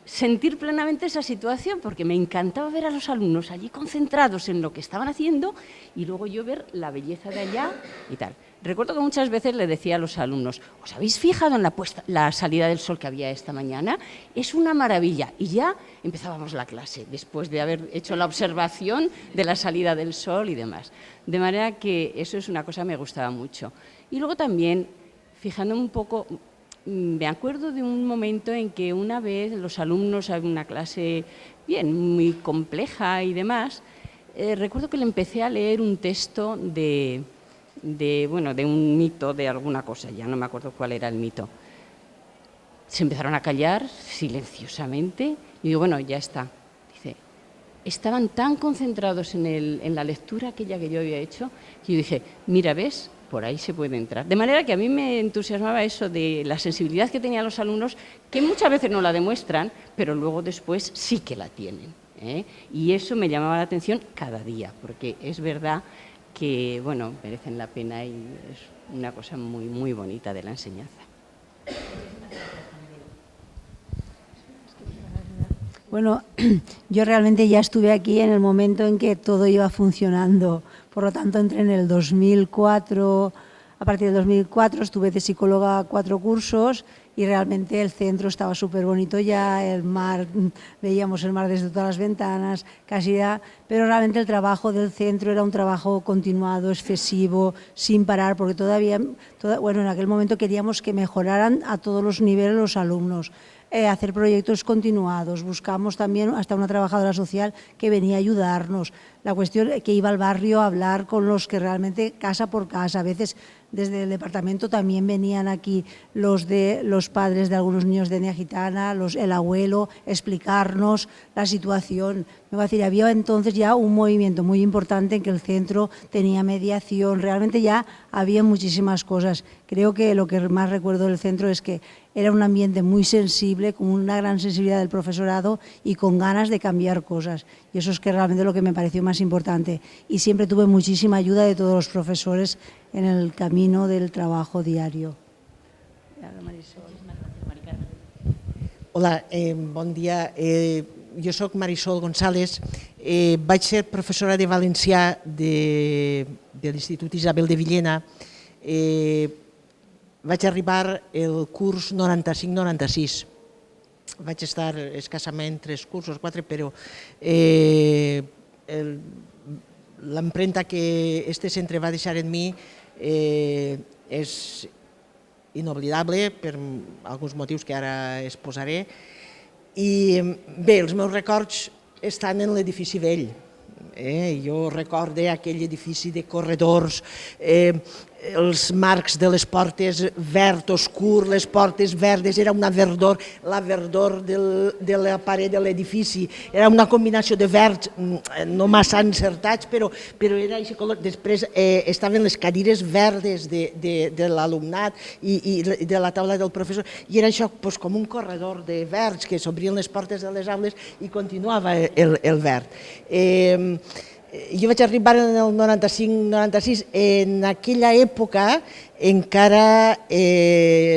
sentir plenamente esa situación porque me encantaba ver a los alumnos allí concentrados en lo que estaban haciendo y luego yo ver la belleza de allá y tal. Recuerdo que muchas veces le decía a los alumnos, ¿os habéis fijado en la salida del sol que había esta mañana? Es una maravilla. Y ya empezábamos la clase, después de haber hecho la observación de la salida del sol y demás. De manera que eso es una cosa que me gustaba mucho. Y luego también, fijándome un poco, me acuerdo de un momento en que una vez los alumnos, había una clase muy compleja y demás, recuerdo que le empecé a leer un texto de un mito, de alguna cosa, ya no me acuerdo cuál era el mito. Se empezaron a callar silenciosamente y digo, bueno, ya está. Dice, estaban tan concentrados en la lectura aquella que yo había hecho, que yo dije, mira, ¿ves? Por ahí se puede entrar. De manera que a mí me entusiasmaba eso de la sensibilidad que tenían los alumnos, que muchas veces no la demuestran, pero luego después sí que la tienen, ¿eh? Y eso me llamaba la atención cada día, porque es verdad que merecen la pena y es una cosa muy, muy bonita de la enseñanza. Bueno, yo realmente ya estuve aquí en el momento en que todo iba funcionando. Por lo tanto, entré en el 2004, a partir del 2004 estuve de psicóloga 4 cursos y realmente el centro estaba súper bonito ya, el mar, veíamos el mar desde todas las ventanas, casi ya, pero realmente el trabajo del centro era un trabajo continuado, excesivo, sin parar, porque todavía, bueno, en aquel momento queríamos que mejoraran a todos los niveles los alumnos. Hacer proyectos continuados, buscamos también hasta una trabajadora social que venía a ayudarnos, la cuestión que iba al barrio a hablar con los que realmente casa por casa, a veces desde el departamento también venían aquí los padres de algunos niños de etnia gitana, el abuelo, explicarnos la situación. Me va a decir, había entonces ya un movimiento muy importante en que el centro tenía mediación, realmente ya había muchísimas cosas. Creo que lo que más recuerdo del centro es que era un ambiente muy sensible, con una gran sensibilidad del profesorado y con ganas de cambiar cosas. Y eso es que realmente lo que me pareció más importante. Y siempre tuve muchísima ayuda de todos los profesores en el camino del trabajo diario. Hola, bon dia. Jo soc Marisol González, vaig ser professora de valencià de l'Institut Isabel de Villena. Vaig arribar el curs 95-96. Vaig estar escassament 3 cursos, 4, però l'empremta que este centre va deixar en mi és inoblidable per alguns motius que ara exposaré. I bé, els meus records estan en l'edifici vell. Jo recordo aquell edifici de corredors, els marcs de les portes verd oscur, les portes verdes, era una verdor, la verdor de la paret de l'edifici, era una combinació de verds no massa encertats, però era així color. Després estaven les cadires verdes de l'alumnat i de la taula del professor, i era això com un corredor de verds que s'obrien les portes de les aules i continuava el verd. Jo vaig arribar en el 95-96, en aquella època encara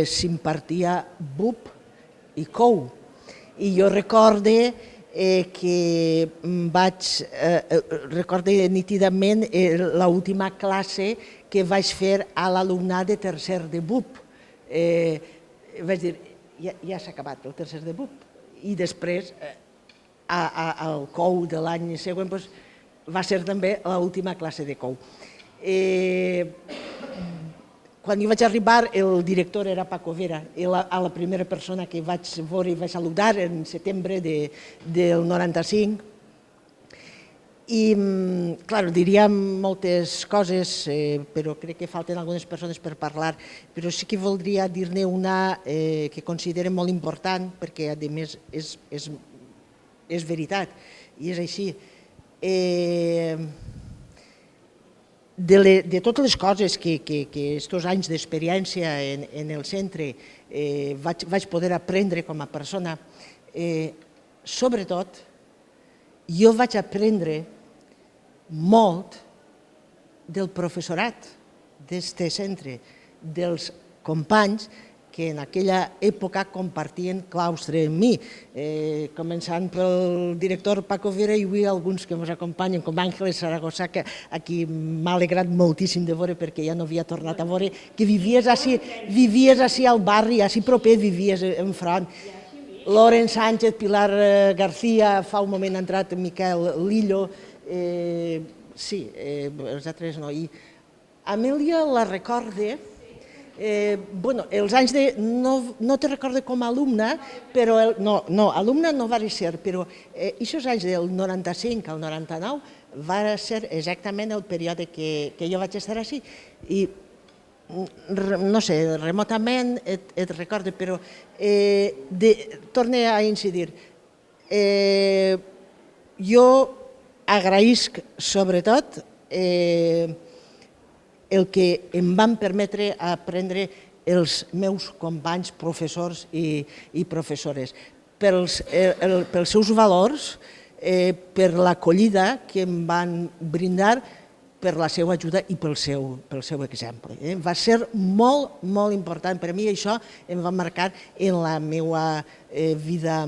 s'impartia BUP i COU, i jo recorde nítidament l'última classe que vaig fer a l'alumnat de tercer de BUP. Vaig dir, ja s'ha acabat el tercer de BUP, i després al COU de l'any següent va ser també l'última classe de COU. Quan jo vaig arribar, el director era Paco Vera, la primera persona que vaig veure i vaig saludar en setembre del 95. I, clar, diria moltes coses, però crec que falten algunes persones per parlar, però sí que voldria dir-ne una que considero molt important, perquè, a més, és veritat, i és així. De totes les coses que aquests anys d'experiència en el centre vaig poder aprendre com a persona, sobretot jo vaig aprendre molt del professorat d'aquest centre, dels companys que en aquella època compartien claustre amb mi, començant pel director Paco Vera i avui alguns que ens acompanyen, com Àngel Saragossa, que aquí m'ha alegrat moltíssim de veure perquè ja no havia tornat a veure, que vivies així al barri, així proper vivies enfront. Loren Sánchez, Pilar García, fa un moment ha entrat Miquel Lillo, sí, els altres no. I Amèlia la recorde. Els anys de... no te recordo com a alumna, però... No, alumna no va ser, però aquests anys del 95 al 99 va ser exactament el període que jo vaig estar així. I, no sé, remotament et recordo, però torne a incidir. Jo agraïsc sobretot el que em van permetre aprendre els meus companys professors i professores, pels seus valors, per l'acollida que em van brindar, per la seva ajuda i pel seu exemple. Va ser molt, molt important per a mi i això em va marcar en la meva vida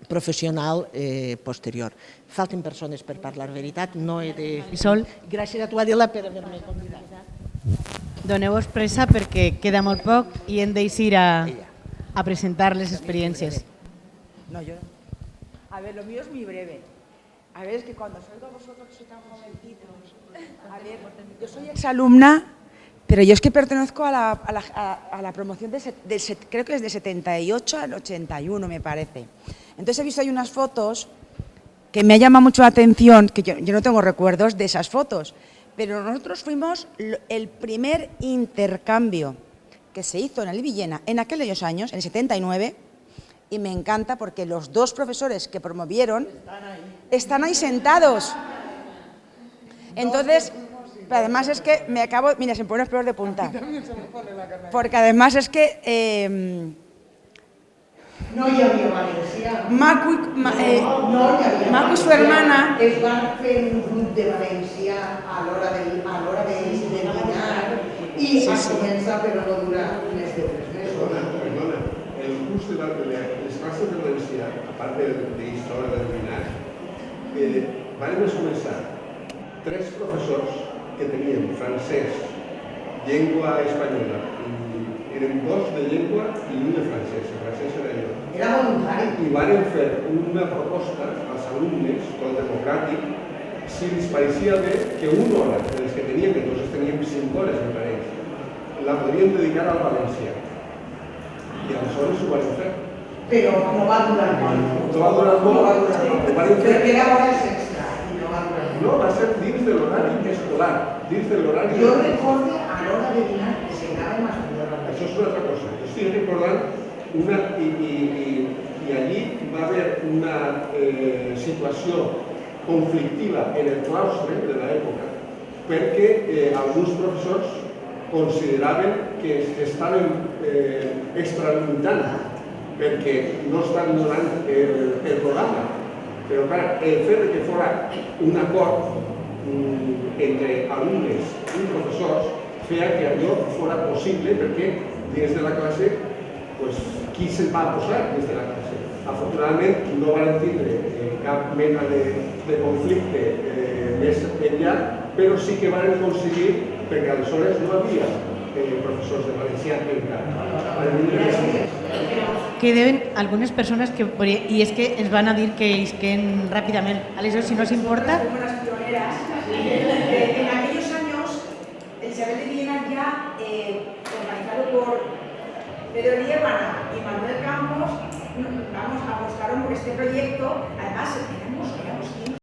professional posterior. Falten persones per parlar veritat, no he de... Sol. Gràcies a tu, Adela, per haver-me convidat. Doneu-vos pressa perquè queda molt poc i hem d'eixir a presentar les experiències. No, yo no. A ver, lo mío es muy breve. A ver, es que cuando os oigo a vosotros que sois tan jovencitos. A ver, yo soy exalumna, pero yo es que pertenezco a la promoción creo que es de 78 al 81, me parece. Entonces he visto ahí unas fotos que me ha llamado mucho la atención, que yo no tengo recuerdos de esas fotos, pero nosotros fuimos el primer intercambio que se hizo en el Villena en aquellos años, en el 79, y me encanta porque los dos profesores que promovieron están ahí sentados. Entonces, pero además es que me acabo, mira, se me pone los pelos de punta. Porque además es que No hi havia València. Macu y su hermana es van fer un grup de València a l'hora d'ells de dinar i va començar, però no durar més de 3 mesos. Perdona, el curs de les classes de valencià, a part d'història del dinar, van començar 3 professors que tenien francès, llengua espanyola, eren 2 de llengua i 1 de francès, el francès era jo. Era voluntari. I van fer una proposta als alumnes, tot democràtic, si els pareixia bé que una hora de les que teníem, entonces teníem 5 hores, me pareix, la podríem dedicar al valencià. I aleshores ho van fer. Però no va durar molt. No va durar molt. Perquè era hores extra i no va durar molt. No, va ser dins de l'horari escolar, dins de l'horari... Jo recordo a l'hora de dinar que se anàvem a estudiar. Això és una altra cosa. Jo estic recordant una... I allí va haver una situació conflictiva en el claustre de l'època perquè alguns professors consideraven que estaven extralimitant perquè no estan donant el programa. Però clar, el fet que fos un acord entre alumnes i professors feia que allò fos possible perquè dins de la classe, qui se'n va posar dins de la classe? Afortunadament no van tindre cap mena de conflicte més enllà, però sí que van aconseguir, perquè aleshores no havia professors de valencià encara. Queden algunes persones que... I és que ens van a dir que isquen ràpidament. Aleshores, si no os importa... En aquellos años, el Isabel de Villena ya, organizado por Pedro Liébana y Manuel Campos, apostaron por este proyecto. Además, éramos 15.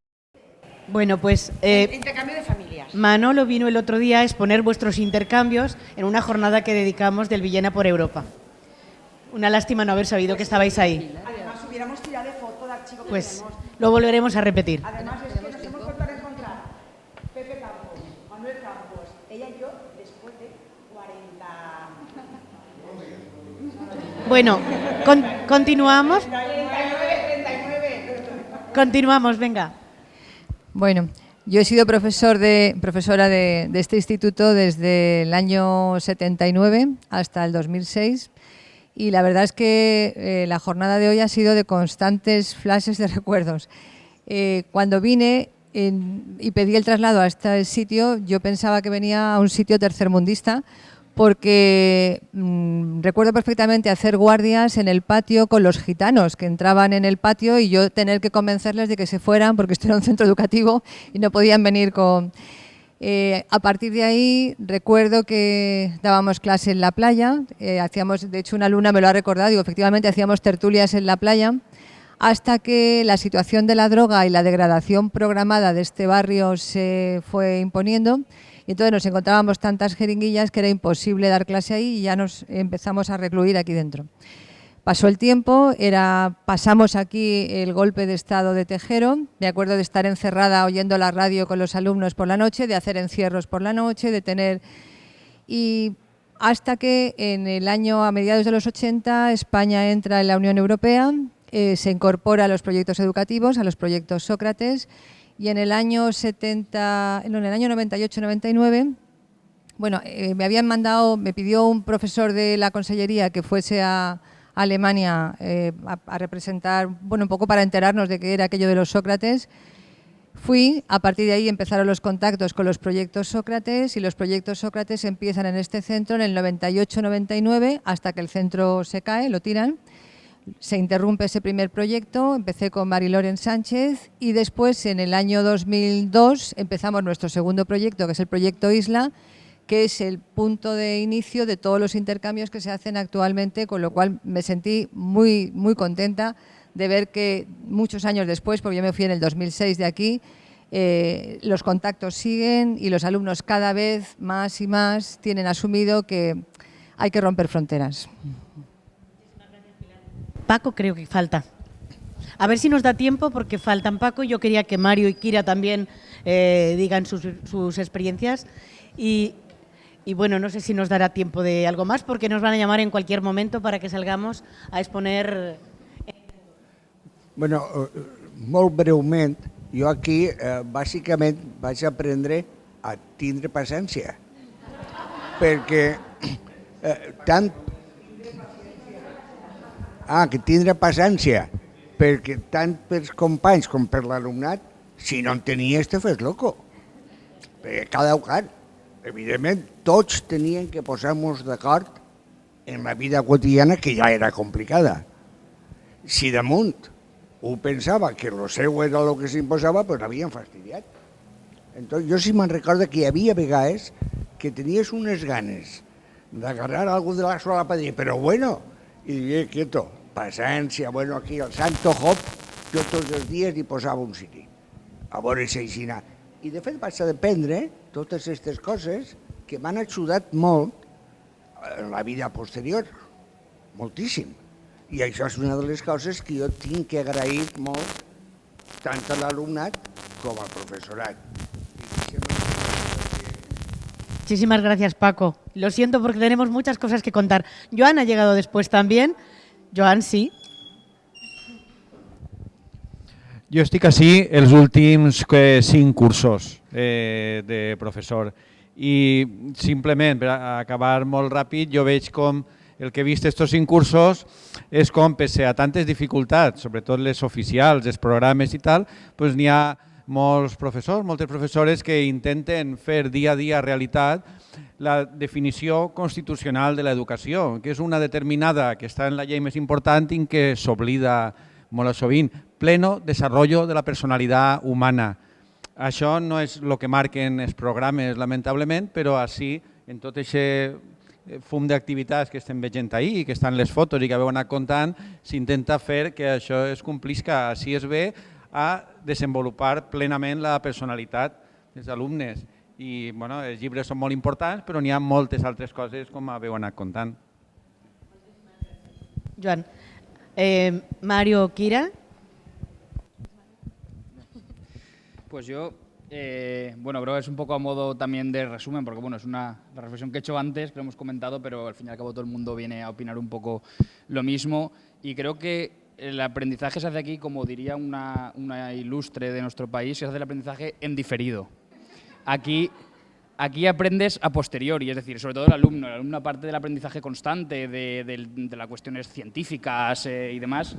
Bueno, pues... Intercambio de familias. Manolo vino el otro día a exponer vuestros intercambios en una jornada que dedicamos del Villena por Europa. Una lástima no haber sabido que estabais ahí. Además, hubiéramos tirado de foto de archivo que Pues tenemos. lo volveremos a repetir. Además, es que nos hemos vuelto a reencontrar. Pepe Campos, Manuel Campos, ella y yo, después de 40... Bueno, continuamos. Continuamos, venga. Bueno, yo he sido profesora de este instituto desde el año 79 hasta el 2006 y la verdad es que la jornada de hoy ha sido de constantes flashes de recuerdos. Cuando vine y pedí el traslado a este sitio, yo pensaba que venía a un sitio tercermundista porque recuerdo perfectamente hacer guardias en el patio con los gitanos que entraban en el patio y yo tener que convencerles de que se fueran porque esto era un centro educativo y no podían venir con... a partir de ahí recuerdo que dábamos clase en la playa, hacíamos, de hecho una alumna me lo ha recordado, digo, efectivamente hacíamos tertulias en la playa hasta que la situación de la droga y la degradación programada de este barrio se fue imponiendo. Y entonces nos encontrábamos tantas jeringuillas que era imposible dar clase ahí y ya nos empezamos a recluir aquí dentro. Pasó el tiempo, pasamos aquí el golpe de estado de Tejero, me acuerdo de estar encerrada oyendo la radio con los alumnos por la noche, de hacer encierros por la noche, de tener... Y hasta que en el año, a mediados de los 80, España entra en la Unión Europea, se incorpora a los proyectos educativos, a los proyectos Sócrates, y en el año 98-99, bueno, me pidió un profesor de la consellería que fuese a a Alemania a representar, bueno, un poco para enterarnos de qué era aquello de los Sócrates. Fui, a partir de ahí empezaron los contactos con los proyectos Sócrates y los proyectos Sócrates empiezan en este centro en el 98-99 hasta que el centro se cae, lo tiran. Se interrumpe ese primer proyecto, empecé con Mari-Loren Sánchez y después en el año 2002 empezamos nuestro segundo proyecto, que es el proyecto Isla, que es el punto de inicio de todos los intercambios que se hacen actualmente, con lo cual me sentí muy, muy contenta de ver que muchos años después, porque yo me fui en el 2006 de aquí, los contactos siguen y los alumnos cada vez más y más tienen asumido que hay que romper fronteras. Paco creo que falta. A ver si nos da tiempo porque faltan Paco. Yo quería que Mario y Kira también digan sus experiencias y bueno, no sé si nos dará tiempo de algo más porque nos van a llamar en cualquier momento para que salgamos a exponer. Bueno, molt breument, jo aquí bàsicament vaig aprendre a tindre paciència, perquè que tindre paciència, perquè tant pels companys com per l'alumnat, si no en tenies te fes loco, perquè clar, evidentment tots tenien que posar-nos d'acord en la vida quotidiana que ja era complicada. Si damunt ho pensava que el seu era el que s'imposava, doncs l'havien fastidiat. Entonces, jo sí me'n recordo que hi havia vegades que tenies unes ganes d'agarrar algú de la sola padrilla, però bueno, i diria, quieto, paciència, bueno, aquí el Santo Job, jo tots els dies hi posava un ciri, a veure si així anar. I de fet vaig aprendre totes aquestes coses que m'han ajudat molt en la vida posterior, moltíssim. I això és una de les coses que jo tinc que agrair molt tant a l'alumnat com al profesorat. Muchísimas gracias, Paco. Lo siento porque tenemos muchas cosas que contar. Joan ha llegado después también. Joan, sí. Jo estic així els últims 5 cursos de professor i simplement per acabar molt ràpid jo veig com el que he vist estos 5 cursos és com, pese a tantes dificultats, sobretot les oficials, els programes i tal, doncs n'hi ha molts professors, moltes professores que intenten fer dia a dia realitat la definició constitucional de l'educació, que és una determinada que està en la llei més important i que s'oblida molt sovint, pleno desarrollo de la personalitat humana. Això no és el que marquen els programes, lamentablement, però així, en tot aquest fum d'activitats que estem veient ahir i que estan les fotos i que heu anat contant, s'intenta fer que això es complisca. Així es ve a desenvolupar plenament la personalitat dels alumnes. I els llibres són molt importants, però n'hi ha moltes altres coses com heu anat contant. Joan. Mario, Kira. Pues yo, bueno, creo que es un poco a modo también de resumen, porque bueno, es la reflexión que he hecho antes, que lo hemos comentado, pero al fin y al cabo todo el mundo viene a opinar un poco lo mismo. Y creo que el aprendizaje se hace aquí, como diría una ilustre de nuestro país, se hace el aprendizaje en diferido. Aquí aprendes a posteriori, es decir, sobre todo el alumno aparte del aprendizaje constante de las cuestiones científicas y demás,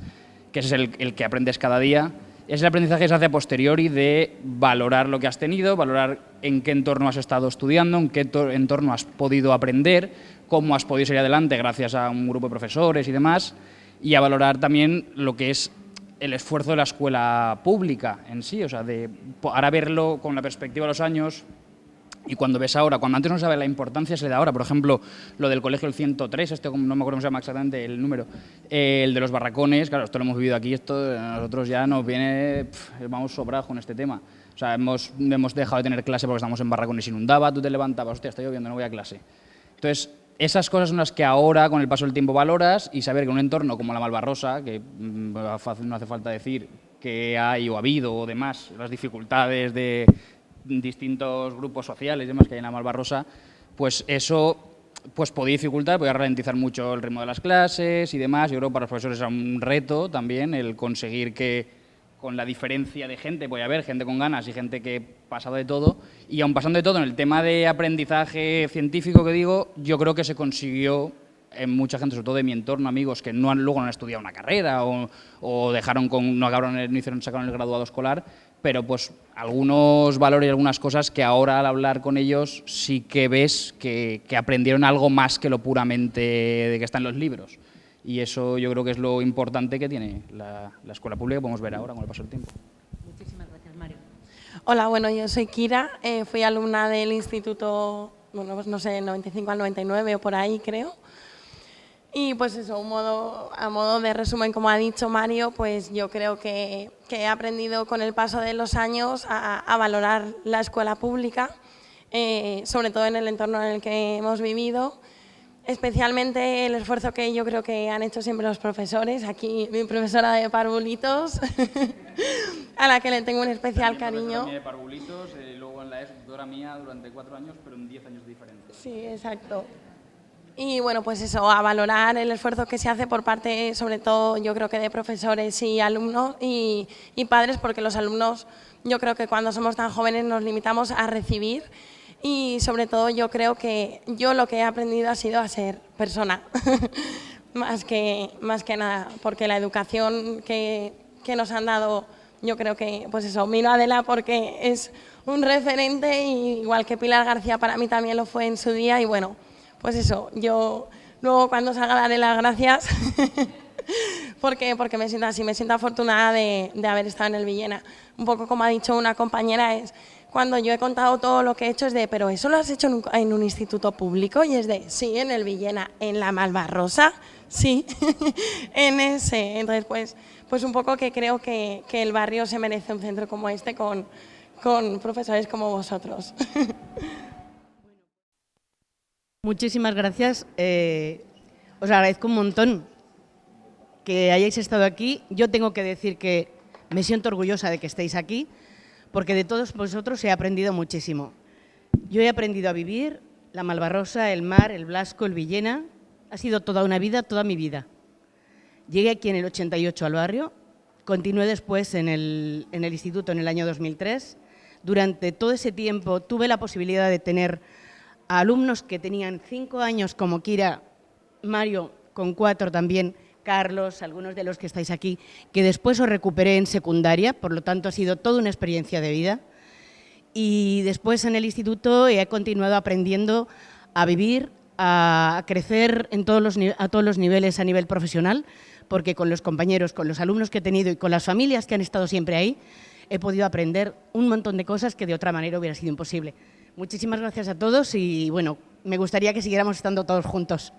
que es el que aprendes cada día, es el aprendizaje que se hace a posteriori de valorar lo que has tenido, valorar en qué entorno has estado estudiando, en qué entorno has podido aprender, cómo has podido seguir adelante gracias a un grupo de profesores y demás, y a valorar también lo que es el esfuerzo de la escuela pública en sí, o sea, de ahora verlo con la perspectiva de los años. Y cuando ves ahora, cuando antes no se sabe la importancia, se le da ahora. Por ejemplo, lo del colegio el 103, no me acuerdo cómo se llama exactamente el número, el de los barracones, claro, esto lo hemos vivido aquí, esto a nosotros ya nos viene, vamos sobrados con este tema. O sea, hemos dejado de tener clase porque estamos en barracones, inundaba, tú te levantabas, hostia, está lloviendo, no voy a clase. Entonces, esas cosas son las que ahora, con el paso del tiempo, valoras y saber que un entorno como la Malvarrosa, que no hace falta decir que hay o ha habido o demás, las dificultades de distintos grupos sociales y demás que hay en la Malvarrosa, pues eso podía dificultar, podía ralentizar mucho el ritmo de las clases y demás. Yo creo que para los profesores era un reto también el conseguir que con la diferencia de gente, puede haber gente con ganas y gente que pasaba de todo, y aun pasando de todo en el tema de aprendizaje científico que digo, yo creo que se consiguió mucha gente, sobre todo de mi entorno, amigos que luego no han estudiado una carrera o dejaron no sacaron el graduado escolar, pero pues algunos valores y algunas cosas que ahora al hablar con ellos sí que ves que aprendieron algo más que lo puramente de que está en los libros. Y eso yo creo que es lo importante que tiene la escuela pública que podemos ver ahora con el paso del tiempo. Muchísimas gracias, Mario. Hola, bueno, yo soy Kira, fui alumna del instituto, bueno, pues no sé, 95 al 99 o por ahí creo. Y pues eso, a modo de resumen, como ha dicho Mario, pues yo creo que he aprendido con el paso de los años a valorar la escuela pública, sobre todo en el entorno en el que hemos vivido, especialmente el esfuerzo que yo creo que han hecho siempre los profesores. Aquí mi profesora de parvulitos, a la que le tengo un especial cariño. De parvulitos, luego en la ESO, tutora mía durante 4 años, pero en 10 años diferentes. Sí, exacto. Y bueno, pues eso, a valorar el esfuerzo que se hace por parte, sobre todo, yo creo que de profesores y alumnos y padres, porque los alumnos, yo creo que cuando somos tan jóvenes nos limitamos a recibir y sobre todo yo creo que yo lo que he aprendido ha sido a ser persona, más que nada, porque la educación que nos han dado, yo creo que, pues eso, miro a Adela porque es un referente, y igual que Pilar García para mí también lo fue en su día, y bueno, pues eso, yo luego cuando salga daré las gracias porque me siento así, me siento afortunada de haber estado en el Villena. Un poco como ha dicho una compañera, es cuando yo he contado todo lo que he hecho es de, pero ¿eso lo has hecho en un instituto público? Y es de, sí, en el Villena. ¿En la Malvarrosa? Sí, en ese. Entonces, pues un poco que creo que el barrio se merece un centro como este con profesores como vosotros. Muchísimas gracias. Os agradezco un montón que hayáis estado aquí. Yo tengo que decir que me siento orgullosa de que estéis aquí, porque de todos vosotros he aprendido muchísimo. Yo he aprendido a vivir la Malvarrosa, el mar, el Blasco, el Villena. Ha sido toda una vida, toda mi vida. Llegué aquí en el 88 al barrio, continué después en el instituto en el año 2003. Durante todo ese tiempo tuve la posibilidad de tener a alumnos que tenían 5 años, como Kira, Mario con 4 también, Carlos, algunos de los que estáis aquí, que después os recuperé en secundaria, por lo tanto ha sido toda una experiencia de vida. Y después en el instituto he continuado aprendiendo a vivir, a crecer a todos los niveles a nivel profesional, porque con los compañeros, con los alumnos que he tenido y con las familias que han estado siempre ahí, he podido aprender un montón de cosas que de otra manera hubiera sido imposible. Muchísimas gracias a todos y bueno, me gustaría que siguiéramos estando todos juntos.